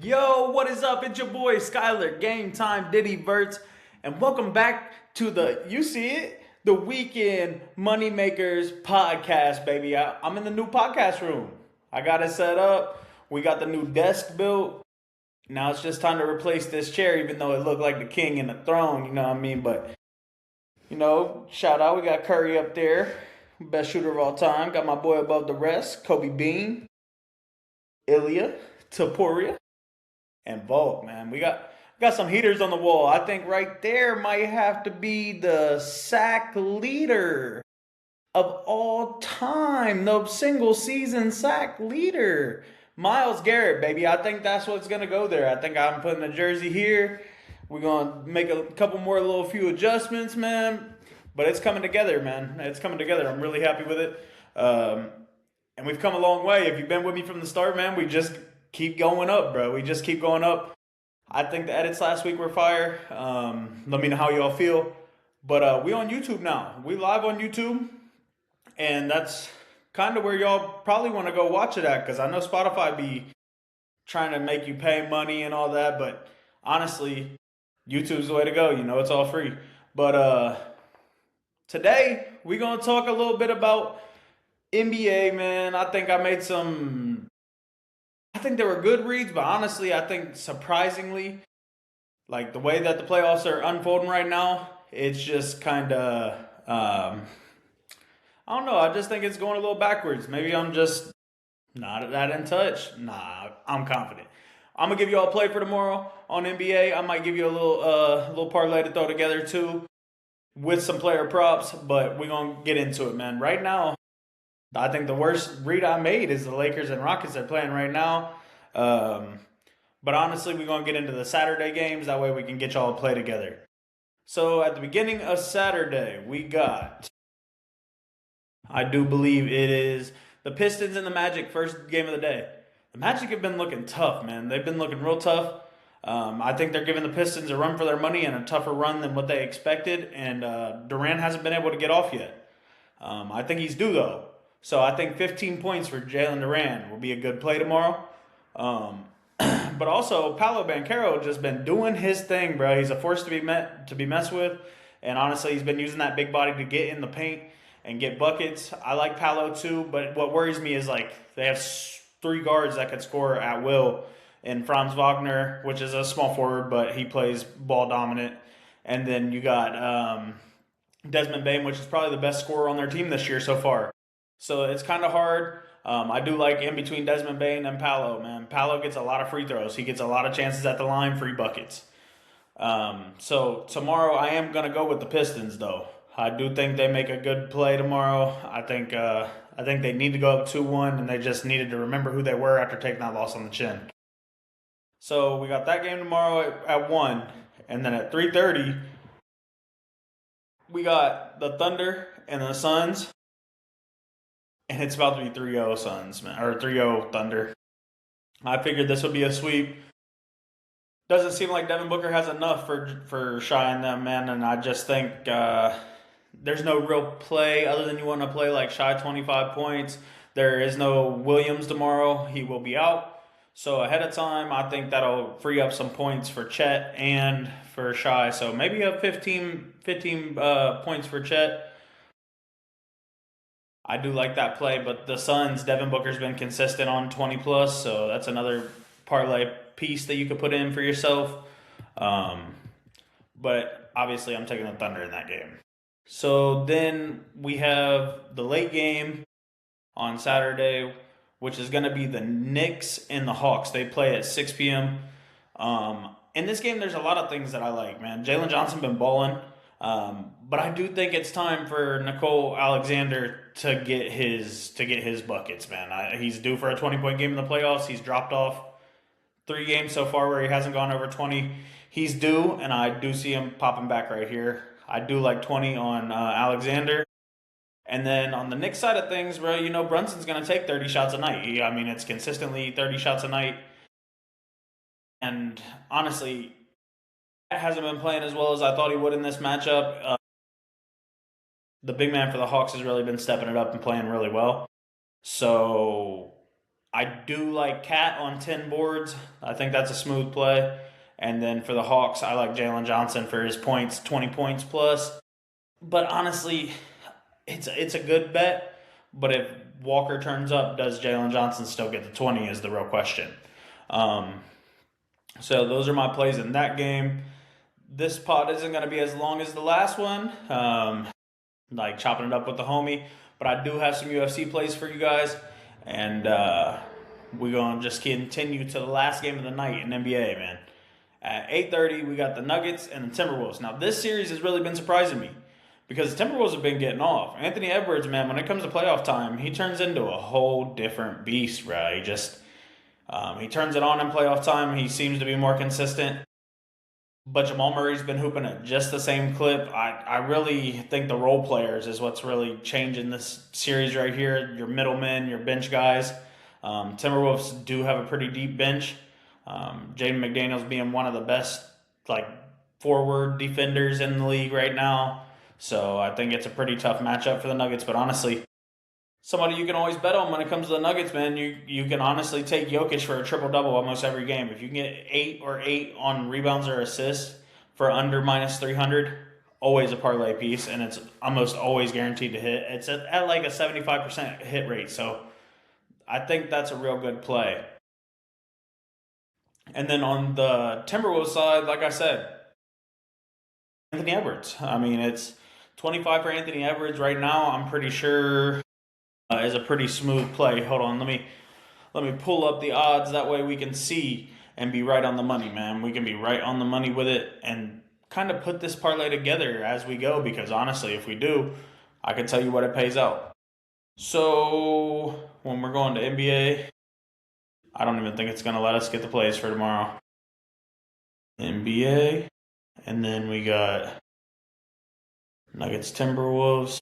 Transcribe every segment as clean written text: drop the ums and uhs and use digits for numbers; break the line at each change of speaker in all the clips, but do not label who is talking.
Yo, what is up? It's your boy Skyler, Game Time Diddy Verts, and welcome back to you see it, the Weekend Moneymakers podcast, baby. I'm in the new podcast room. I got it set up. We got the new desk built. Now it's just time to replace this chair, even though it looked like the king in the throne, you know what I mean? But, shout out. We got Curry up there, best shooter of all time. Got my boy above the rest, Kobe Bean, Ilya, Tapuria. And Volk, man. We got some heaters on the wall. I think right there might have to be the sack leader of all time. The single season sack leader. Myles Garrett, baby. I think that's what's gonna go there. I think I'm putting a jersey here. We're gonna make a couple more few adjustments, man. But it's coming together, man. It's coming together. I'm really happy with it. And we've come a long way. If you've been with me from the start, man, we just keep going up, bro. We just keep going up. I think the edits last week were fire. Let me know how y'all feel. But we on YouTube now. We live on YouTube. And that's kind of where y'all probably want to go watch it at. Because I know Spotify be trying to make you pay money and all that. But honestly, YouTube's the way to go. You know, it's all free. But today, we're going to talk a little bit about NBA, man. I think they were good reads, but honestly, I think surprisingly, like the way that the playoffs are unfolding right now, it's just kind of, I don't know. I just think it's going a little backwards. Maybe I'm just not that in touch. Nah, I'm confident. I'm gonna give you all a play for tomorrow on NBA. I might give you a little parlay to throw together too, with some player props. But we're gonna get into it, man. Right now, I think the worst read I made is the Lakers and Rockets are playing right now. But honestly, we're going to get into the Saturday games. That way we can get y'all to play together. So at the beginning of Saturday, we got, I do believe it is the Pistons and the Magic, first game of the day. The Magic have been looking tough, man. They've been looking real tough. I think they're giving the Pistons a run for their money and a tougher run than what they expected. And Durant hasn't been able to get off yet. I think he's due, though. So I think 15 points for Jalen Durant will be a good play tomorrow. But also, Paolo Banchero just been doing his thing, bro. He's a force to be messed with. And honestly, he's been using that big body to get in the paint and get buckets. I like Paolo too, but what worries me is like they have three guards that could score at will. And Franz Wagner, which is a small forward, but he plays ball dominant. And then you got Desmond Bane, which is probably the best scorer on their team this year so far. So it's kind of hard. I do like in between Desmond Bane and Paolo, man. Paolo gets a lot of free throws. He gets a lot of chances at the line, free buckets. So tomorrow I am going to go with the Pistons, though. I do think they make a good play tomorrow. I think they need to go up 2-1, and they just needed to remember who they were after taking that loss on the chin. So we got that game tomorrow at 1. And then at 3:30, we got the Thunder and the Suns. And it's about to be 3-0 Suns, man, or 3-0 Thunder. I figured this would be a sweep. Doesn't seem like Devin Booker has enough for Shy and them, man. And I just think there's no real play other than you want to play like Shy 25 points. There is no Williams tomorrow. He will be out. So ahead of time, I think that'll free up some points for Chet and for Shy. So maybe a 15 points for Chet. I do like that play, but the Suns, Devin Booker's been consistent on 20 plus, so that's another parlay piece that you could put in for yourself. But obviously, I'm taking the Thunder in that game. So then we have the late game on Saturday, which is going to be the Knicks and the Hawks. They play at 6 p.m. In this game, there's a lot of things that I like, man. Jalen Johnson been balling. But I do think it's time for Nicole Alexander to get his buckets, man. He's due for a 20-point game in the playoffs. He's dropped off 3 games so far where he hasn't gone over 20. He's due, and I do see him popping back right here. I do like 20 on Alexander. And then on the Knicks side of things, bro, Brunson's going to take 30 shots a night. I mean, it's consistently 30 shots a night. And honestly, hasn't been playing as well as I thought he would in this matchup. The big man for the Hawks has really been stepping it up and playing really well. So I do like Cat on 10 boards. I think that's a smooth play. And then for the Hawks, I like Jalen Johnson for his points, 20 points plus. But honestly, it's a good bet. But if Walker turns up, does Jalen Johnson still get the 20 is the real question. Um, so those are my plays in that game. This pod isn't going to be as long as the last one, like chopping it up with the homie. But I do have some UFC plays for you guys. And we're going to just continue to the last game of the night in NBA, man. At 8:30, we got the Nuggets and the Timberwolves. Now, this series has really been surprising me because the Timberwolves have been getting off. Anthony Edwards, man, when it comes to playoff time, he turns into a whole different beast, bro. He turns it on in playoff time. He seems to be more consistent. But Jamal Murray's been hooping at just the same clip. I really think the role players is what's really changing this series right here. Your middlemen, your bench guys. Timberwolves do have a pretty deep bench. Jaden McDaniels being one of the best forward defenders in the league right now. So I think it's a pretty tough matchup for the Nuggets. But honestly, somebody you can always bet on when it comes to the Nuggets, man. You can honestly take Jokic for a triple-double almost every game. If you can get 8 on rebounds or assists for under minus 300, always a parlay piece, and it's almost always guaranteed to hit. It's at like a 75% hit rate, so I think that's a real good play. And then on the Timberwolves side, like I said, Anthony Edwards. I mean, it's 25 for Anthony Edwards right now. I'm pretty sure is a pretty smooth play. Hold on, let me pull up the odds. That way we can see and be right on the money, man. We can be right on the money with it and kind of put this parlay together as we go, because honestly, if we do, I can tell you what it pays out. So when we're going to NBA, I don't even think it's going to let us get the plays for tomorrow. NBA, and then we got Nuggets Timberwolves.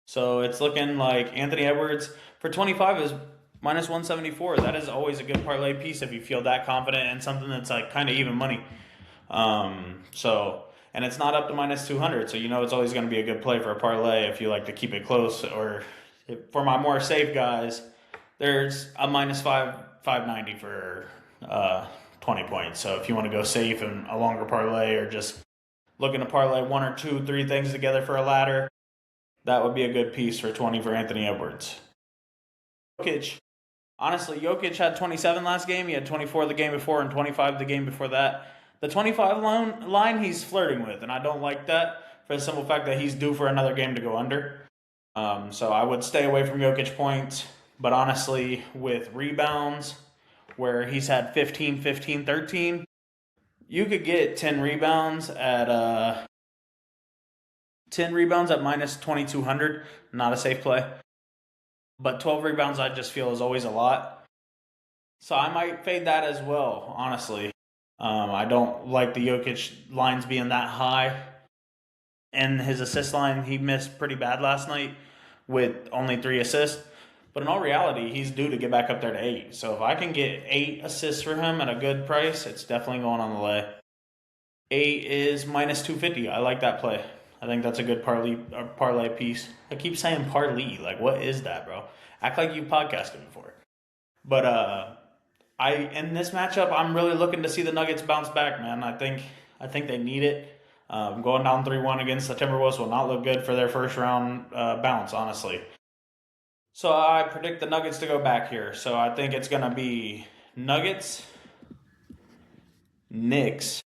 So it's looking like Anthony Edwards for 25 is minus 174. That is always a good parlay piece if you feel that confident in something that's like kind of even money. And it's not up to minus 200, so you know it's always going to be a good play for a parlay if you like to keep it close. Or for my more safe guys, there's a minus 590 for 20 points. So if you want to go safe and a longer parlay, or just looking to parlay 1 or 2, 3 things together for a ladder, that would be a good piece for 20 for Anthony Edwards. Jokic. Honestly, Jokic had 27 last game. He had 24 the game before and 25 the game before that. The 25 line he's flirting with, and I don't like that for the simple fact that he's due for another game to go under. So I would stay away from Jokic points. But honestly, with rebounds, where he's had 15, 15, 13, you could get 10 rebounds at minus 2,200. Not a safe play. But 12 rebounds I just feel is always a lot. So I might fade that as well, honestly. I don't like the Jokic lines being that high. And his assist line, he missed pretty bad last night with only 3 assists. But in all reality, he's due to get back up there to 8. So if I can get 8 assists for him at a good price, it's definitely going on the lay. 8 is minus 250. I like that play. I think that's a good parlay piece. I keep saying parlay. Like, what is that, bro? Act like you podcasted before. But in this matchup, I'm really looking to see the Nuggets bounce back, man. I think they need it. Going down 3-1 against the Timberwolves will not look good for their first round bounce, honestly. So I predict the Nuggets to go back here. So I think it's going to be Nuggets, Knicks,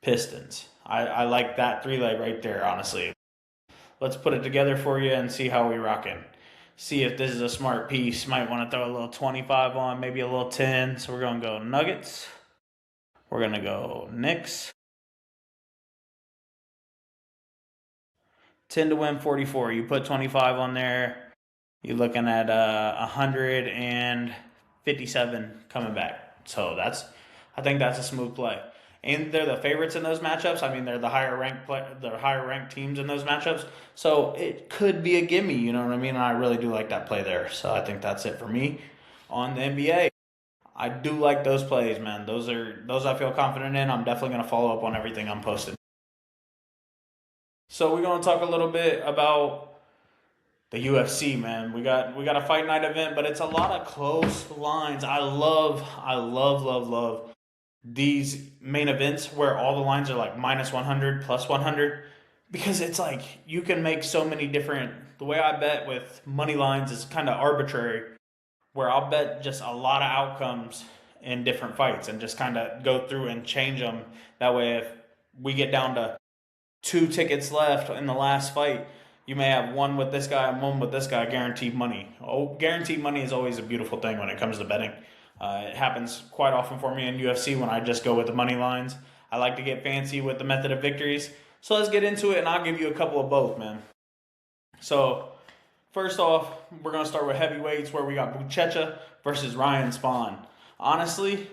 Pistons. I like that 3-leg right there, honestly. Let's put it together for you and see how we rockin'. See if this is a smart piece. Might want to throw a little 25 on, maybe a little 10. So we're going to go Nuggets. We're going to go Knicks. 10 to win, 44. You put 25 on there, you're looking at 157 coming back. So I think that's a smooth play. And they're the favorites in those matchups. I mean, they're the higher ranked teams in those matchups. So it could be a gimme, you know what I mean? I really do like that play there. So I think that's it for me on the NBA. I do like those plays, man. Those I feel confident in. I'm definitely going to follow up on everything I'm posting. So we're going to talk a little bit about the UFC, man. We got a fight night event, but it's a lot of close lines. I love these main events where all the lines are like minus 100, plus 100, because it's like you can make so many different. The way I bet with money lines is kind of arbitrary, where I'll bet just a lot of outcomes in different fights and just kind of go through and change them. That way, if we get down to 2 tickets left in the last fight, you may have one with this guy and one with this guy, guaranteed money. Oh, guaranteed money is always a beautiful thing when it comes to betting. It happens quite often for me in UFC when I just go with the money lines. I like to get fancy with the method of victories. So let's get into it, and I'll give you a couple of both, man. So first off, we're going to start with heavyweights, where we got Buchecha versus Ryan Spann. Honestly,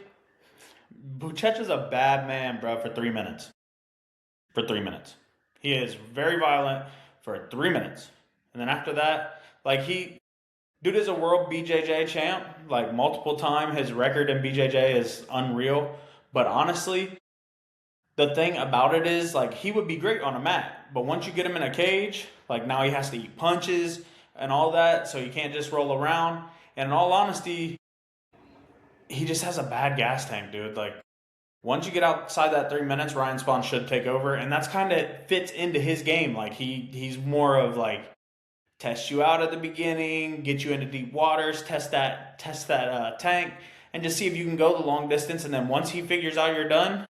Buchecha's a bad man, bro, for 3 minutes. For 3 minutes. He is very violent for 3 minutes. And then after that, like dude is a world BJJ champ, like multiple time. His record in BJJ is unreal. But honestly, the thing about it is, like, he would be great on a mat. But once you get him in a cage, like, now he has to eat punches and all that. So you can't just roll around. And in all honesty, he just has a bad gas tank, dude. Like, once you get outside that 3 minutes, Ryan Spann should take over, and that's kind of fits into his game. Like, he's more of like, test you out at the beginning, get you into deep waters, test that tank, and just see if you can go the long distance. And then once he figures out you're done,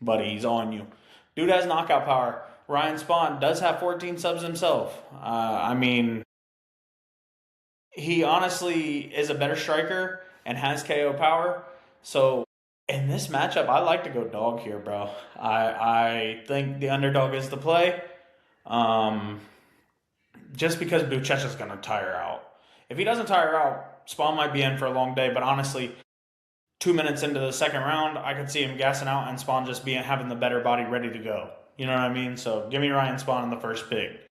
buddy, he's on you. Dude has knockout power. Ryan Spann does have 14 subs himself. I mean, he honestly is a better striker and has KO power. So in this matchup, I like to go dog here, bro. I think the underdog is the play. Just because Buchecha's going to tire out. If he doesn't tire out, Spann might be in for a long day. But honestly, 2 minutes into the second round, I could see him gassing out and Spann just having the better body ready to go. You know what I mean? So give me Ryan Spann in the first pick.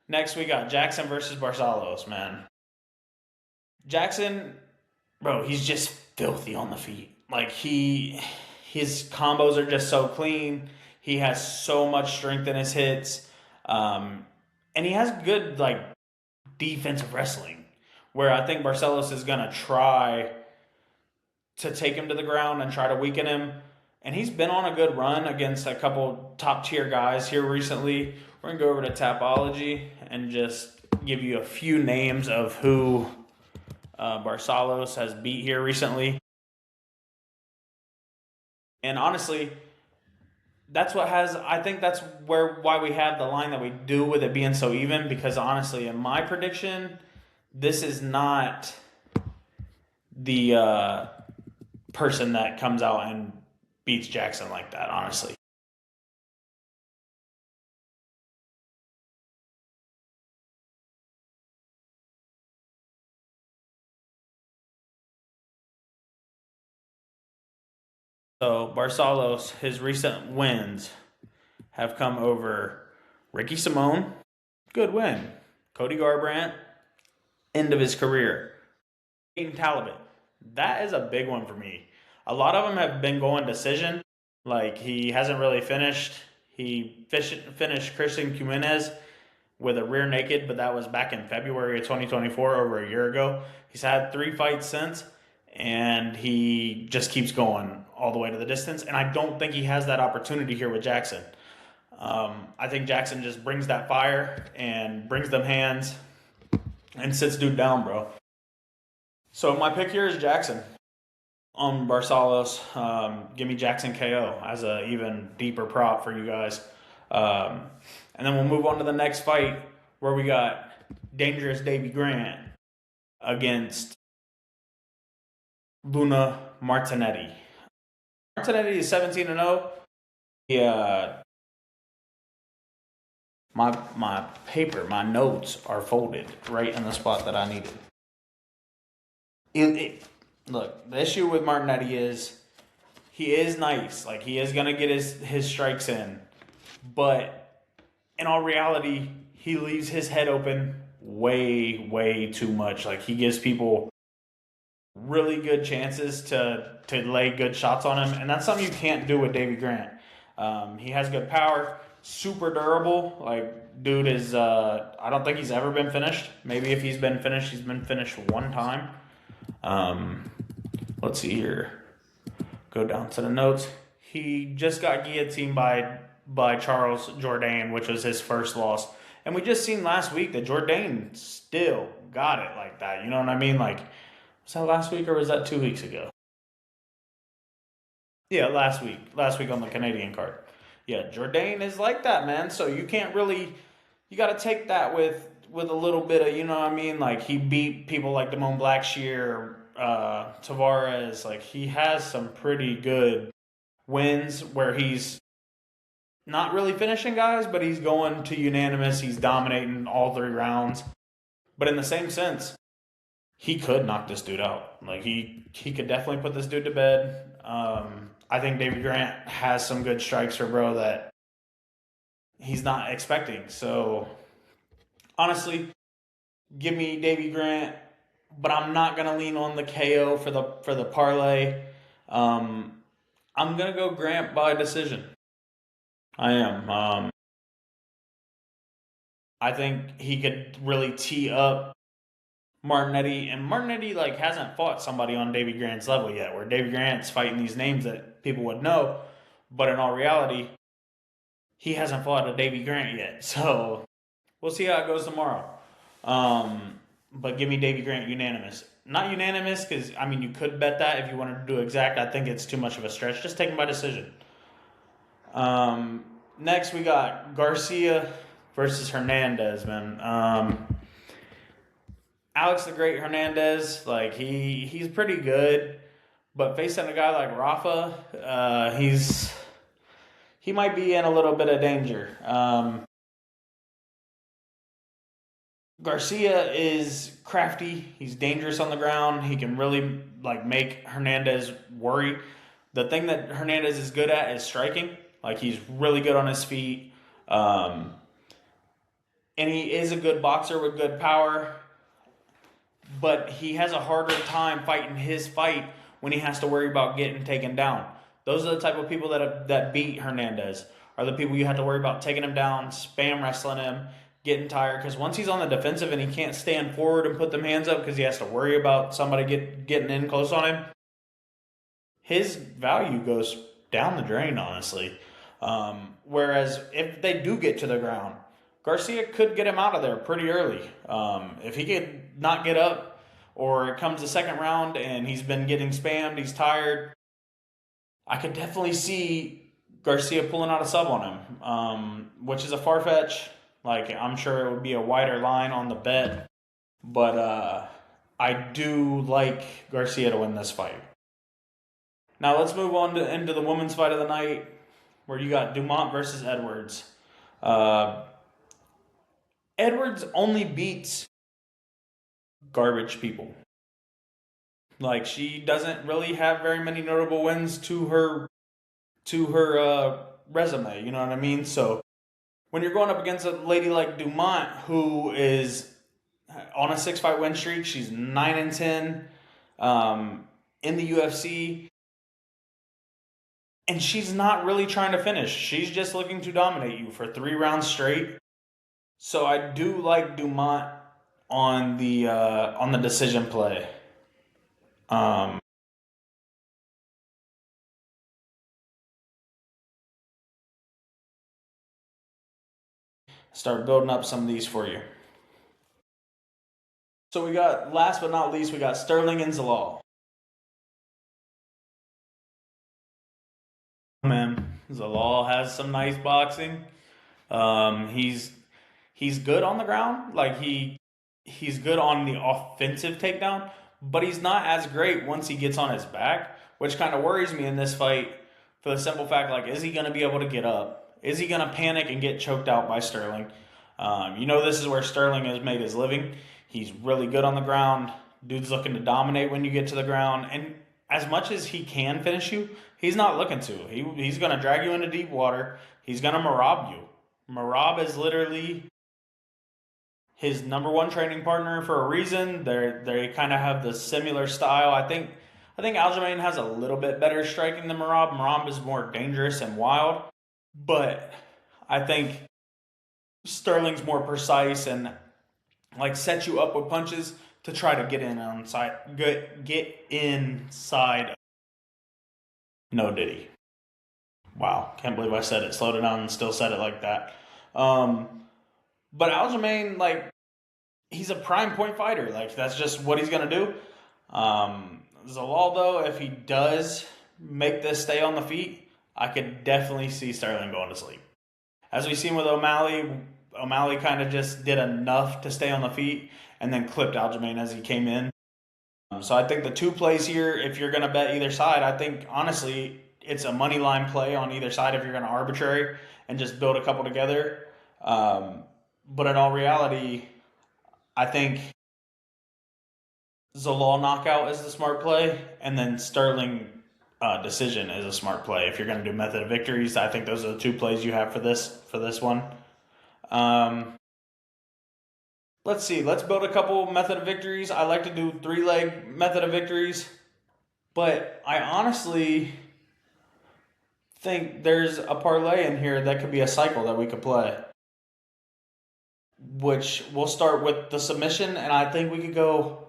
Next, we got Jackson versus Barcelos, man. Jackson, bro, he's just filthy on the feet. Like, his combos are just so clean. He has so much strength in his hits. And he has good, like, defensive wrestling, where I think Barcelos is going to try to take him to the ground and try to weaken him. And he's been on a good run against a couple top-tier guys here recently. We're going to go over to Tapology and just give you a few names of who Barcelos has beat here recently. And honestly, I think that's why we have the line that we do with it being so even, because honestly, in my prediction, this is not the person that comes out and beats Jackson like that, honestly. So Barcelos, his recent wins have come over Ricky Simone, good win. Cody Garbrandt, end of his career. Aiden Talbot, that is a big one for me. A lot of them have been going decision. Like, he hasn't really finished. He finished Christian Jimenez with a rear naked, but that was back in February of 2024, over a year ago. He's had 3 fights since, and he just keeps going all the way to the distance. And I don't think he has that opportunity here with Jackson. I think Jackson just brings that fire and brings them hands and sits dude down, bro. So my pick here is Jackson on Barcelos. Give me Jackson KO as a even deeper prop for you guys. And then we'll move on to the next fight, where we got Dangerous Davy Grant against Luna Martinetti. Martinetti is 17-0. My notes are folded right in the spot that I needed. Look, the issue with Martinetti is he is nice. Like, he is going to get his strikes in. But in all reality, he leaves his head open way, way too much. Like, he gives people really good chances to lay good shots on him. And that's something you can't do with Davy Grant. He has good power. super durable. Like, dude is, I don't think he's ever been finished. Maybe if he's been finished one time. Um, let's see here. Go down to the notes. He just got guillotined by Charles Jourdain, which was his first loss. And we just seen last week that Jourdain still got it like that. You know what I mean? Like, was that last week or was that 2 weeks ago? Yeah, last week. Last week on the Canadian card. Yeah, Jourdain is like that, man. So you can't really, you got to take that with a little bit of, you know what I mean? Like, he beat people like Damone Blackshear, Tavares. Like, he has some pretty good wins where he's not really finishing guys, but he's going to unanimous. He's dominating all 3 rounds. But in the same sense, he could knock this dude out. Like, he could definitely put this dude to bed. I think Davey Grant has some good strikes for bro that he's not expecting. So honestly, give me Davey Grant, but I'm not gonna lean on the KO for the parlay. I'm gonna go Grant by decision. I am. I think he could really tee up Martinetti, and Martinetti like hasn't fought somebody on Davey Grant's level yet, where Davey Grant's fighting these names that people would know, but in all reality, he hasn't fought a Davey Grant yet. So we'll see how it goes tomorrow. But give me Davey Grant unanimous. Not unanimous because I mean you could bet that if you wanted to do exact. I think it's too much of a stretch. Just take him by decision. Next we got Garcia versus Hernandez, man. Alex the Great Hernandez, like he's pretty good, but facing a guy like Rafa, he might be in a little bit of danger. Garcia is crafty. He's dangerous on the ground. He can really like make Hernandez worry. The thing that Hernandez is good at is striking. Like he's really good on his feet, and he is a good boxer with good power. But he has a harder time fighting his fight when he has to worry about getting taken down. Those are the type of people that beat Hernandez. Are the people you have to worry about taking him down, spam wrestling him, getting tired. Because once he's on the defensive and he can't stand forward and put them hands up because he has to worry about somebody getting in close on him, his value goes down the drain, honestly. Whereas if they do get to the ground, Garcia could get him out of there pretty early. If he could not get up or it comes the second round and he's been getting spammed, he's tired, I could definitely see Garcia pulling out a sub on him, which is a far-fetch. Like, I'm sure it would be a wider line on the bet, but I do like Garcia to win this fight. Now let's move on into the women's fight of the night, where you got Dumont versus Edwards. Edwards only beats garbage people. Like, she doesn't really have very many notable wins to her resume, you know what I mean? So when you're going up against a lady like Dumont, who is on a 6-fight win streak, she's 9-10 in the UFC, and she's not really trying to finish. She's just looking to dominate you for 3 rounds straight. So I do like Dumont on the decision play. Start building up some of these for you. So we got, last but not least, we got Sterling and Zalal. Man, Zalal has some nice boxing. He's good on the ground. Like he's good on the offensive takedown, but he's not as great once he gets on his back, which kind of worries me in this fight for the simple fact, like, is he going to be able to get up? Is he going to panic and get choked out by Sterling? This is where Sterling has made his living. He's really good on the ground. Dude's looking to dominate when you get to the ground. And as much as he can finish you, he's not looking to. He's going to drag you into deep water. He's going to Marab you. Marab is literally his number one training partner for a reason. They kind of have the similar style. I think Aljamain has a little bit better striking than Marab. Marab is more dangerous and wild. But I think Sterling's more precise and like sets you up with punches to try to get get inside. No Diddy. Wow, can't believe I said it. Slowed it down and still said it like that. Um, but Aljamain, like, he's a prime point fighter. Like, that's just what he's gonna do. Zalal, though, if he does make this stay on the feet, I could definitely see Sterling going to sleep. As we've seen with O'Malley kind of just did enough to stay on the feet and then clipped Aljamain as he came in. So I think the two plays here, if you're going to bet either side, I think honestly it's a money line play on either side if you're going to arbitrary and just build a couple together. But in all reality, I think Zalal knockout is the smart play, and then Sterling decision is a smart play. If you're going to do method of victories, I think those are the two plays you have for this one. Let's see. Let's build a couple method of victories. I like to do 3-leg method of victories, but I honestly think there's a parlay in here that could be a cycle that we could play, which we'll start with the submission, and I think we could go.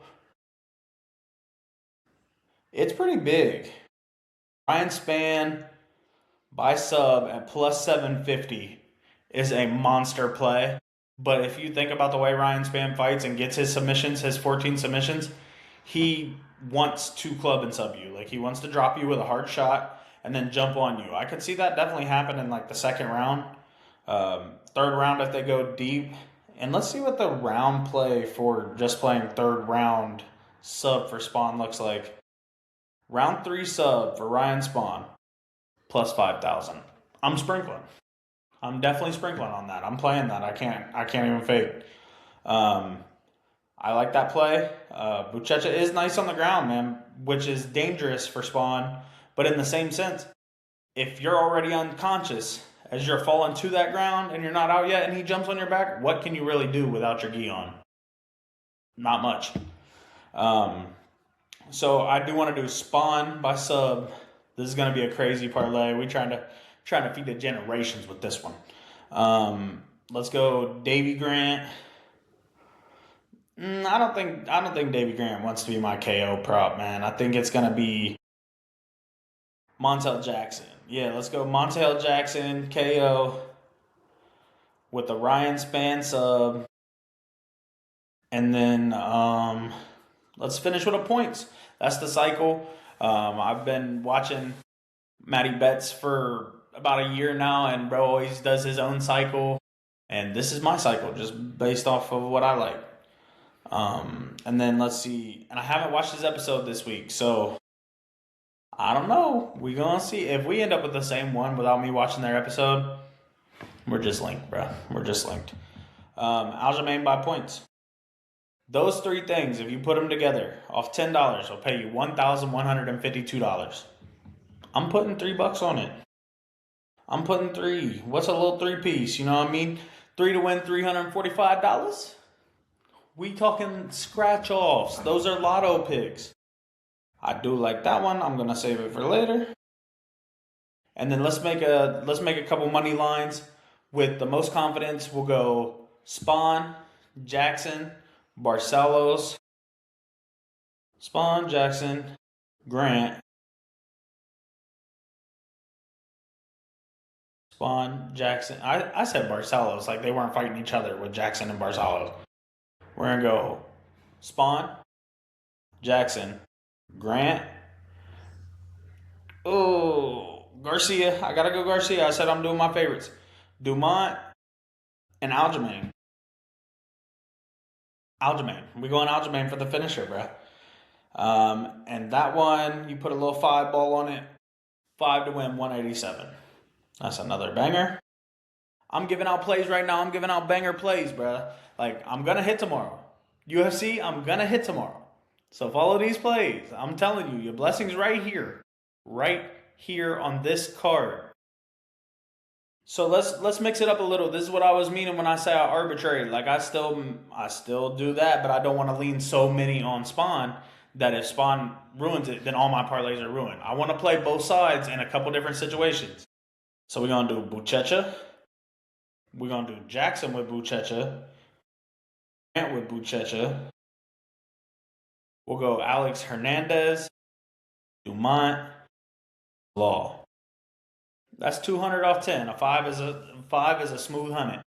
It's pretty big. Ryan Spann by sub at plus 750 is a monster play. But if you think about the way Ryan Spann fights and gets his submissions, his 14 submissions, he wants to club and sub you. Like, he wants to drop you with a hard shot and then jump on you. I could see that definitely happen in like the second round. Third round if they go deep. And let's see what the round play for just playing third round sub for Spawn looks like. Round 3 sub for Ryan Spawn, plus 5,000. I'm sprinkling. I'm definitely sprinkling on that. I'm playing that. I can't even fake. I like that play. Buchecha is nice on the ground, man, which is dangerous for Spawn. But in the same sense, if you're already unconscious as you're falling to that ground and you're not out yet and he jumps on your back, what can you really do without your gi on? Not much. So I do want to do Spawn by sub. This is going to be a crazy parlay. We're trying to feed the generations with this one. Let's go Davy Grant. I don't think Davy Grant wants to be my KO prop, man. I think it's going to be Montel Jackson. Yeah, let's go Montel Jackson KO with the Ryan Spann sub. And then let's finish with a points. That's the cycle. I've been watching Matty Betts for about a year now, and bro always does his own cycle. And this is my cycle, just based off of what I like. And then let's see. And I haven't watched his episode this week, so I don't know. We're going to see. If we end up with the same one without me watching their episode, we're just linked, bro. We're just linked. Aljamain by points. Those three things, if you put them together, off $10, will pay you $1,152. I'm putting $3 on it. I'm putting 3. What's a little 3-piece? You know what I mean? 3 to win $345. We talking scratch offs. Those are lotto picks. I do like that one. I'm gonna save it for later. And then let's make a couple money lines. With the most confidence, we'll go Spawn, Jackson, Barcelos, Spawn, Jackson, Grant, Spawn, Jackson. I said Barcelos like they weren't fighting each other with Jackson and Barcelos. We're going to go Spawn, Jackson, Grant. Oh, Garcia. I got to go Garcia. I said I'm doing my favorites. Dumont and Aljamain. We going Aljamain for the finisher, bro. And that one, you put a little 5 ball on it. 5 to win 187. That's another banger. I'm giving out plays right now. I'm giving out banger plays, bro. Like, I'm going to hit tomorrow. UFC, I'm going to hit tomorrow. So follow these plays. I'm telling you, your blessings right here. Right here on this card. So let's mix it up a little. This is what I was meaning when I say I arbitrate. Like, I still do that, but I don't want to lean so many on Spawn that if Spawn ruins it, then all my parlays are ruined. I want to play both sides in a couple different situations. So we're going to do Buchecha, We're going to do Jackson with Buchecha, Grant with Buchecha. We'll go Alex Hernandez, Dumont, Law. That's 200 off 10. A five is a smooth 100.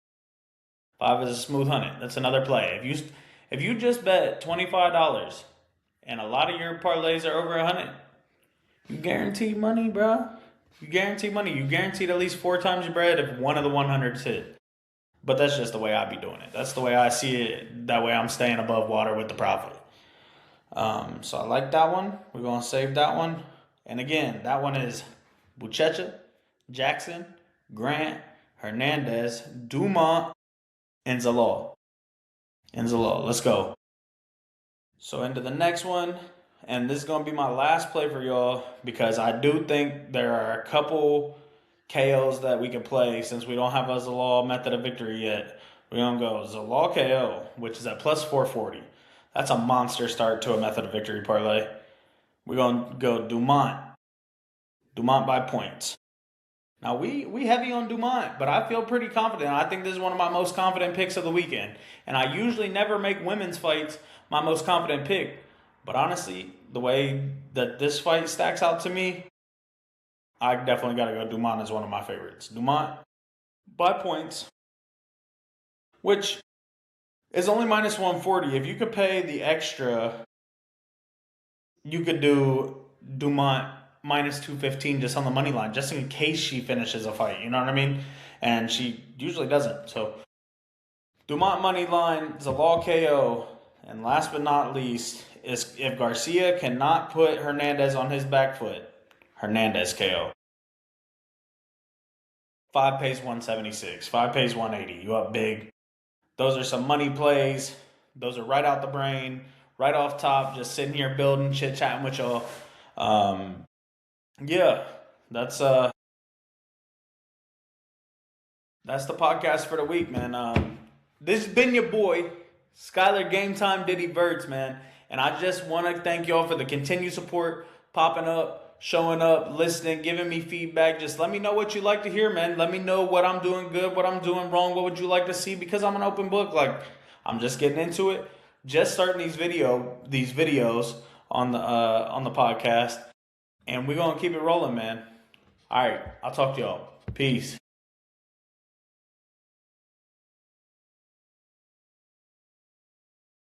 Five is a smooth 100. That's another play. If you just bet $25 and a lot of your parlays are over 100, you guarantee money, bro. You guarantee money. You guaranteed at least 4 times your bread if one of the 100s hit. But that's just the way I be doing it. That's the way I see it. That way I'm staying above water with the profit. So I like that one. We're going to save that one. And again, that one is Buchecha, Jackson, Grant, Hernandez, Dumont, and Zalal. Let's go. So into the next one. And this is going to be my last play for y'all because I do think there are a couple KOs that we can play since we don't have a Zalal method of victory yet. We're going to go Zalal KO, which is at plus 440. That's a monster start to a method of victory parlay. We're going to go Dumont. Dumont by points. Now, we heavy on Dumont, but I feel pretty confident. I think this is one of my most confident picks of the weekend. And I usually never make women's fights my most confident pick. But honestly, the way that this fight stacks out to me, I definitely got to go Dumont as one of my favorites. Dumont by points, which is only minus 140. If you could pay the extra, you could do Dumont minus 215 just on the money line, just in case she finishes a fight. You know what I mean? And she usually doesn't. So Dumont money line, Zalal KO, and last but not least is if Garcia cannot put Hernandez on his back foot, Hernandez KO. 5 pays 176. 5 pays 180. You up big. Those are some money plays. Those are right out the brain, right off top, just sitting here building, chit-chatting with y'all. Yeah, that's the podcast for the week, man. This has been your boy, Skylar Game Time Diddy Birds, man. And I just want to thank y'all for the continued support, popping up, showing up, listening, giving me feedback. Just let me know what you like to hear, man. Let me know what I'm doing good, what I'm doing wrong. What would you like to see? Because I'm an open book. Like, I'm just getting into it. Just starting these videos on the podcast. And we're going to keep it rolling, man. All right. I'll talk to y'all. Peace.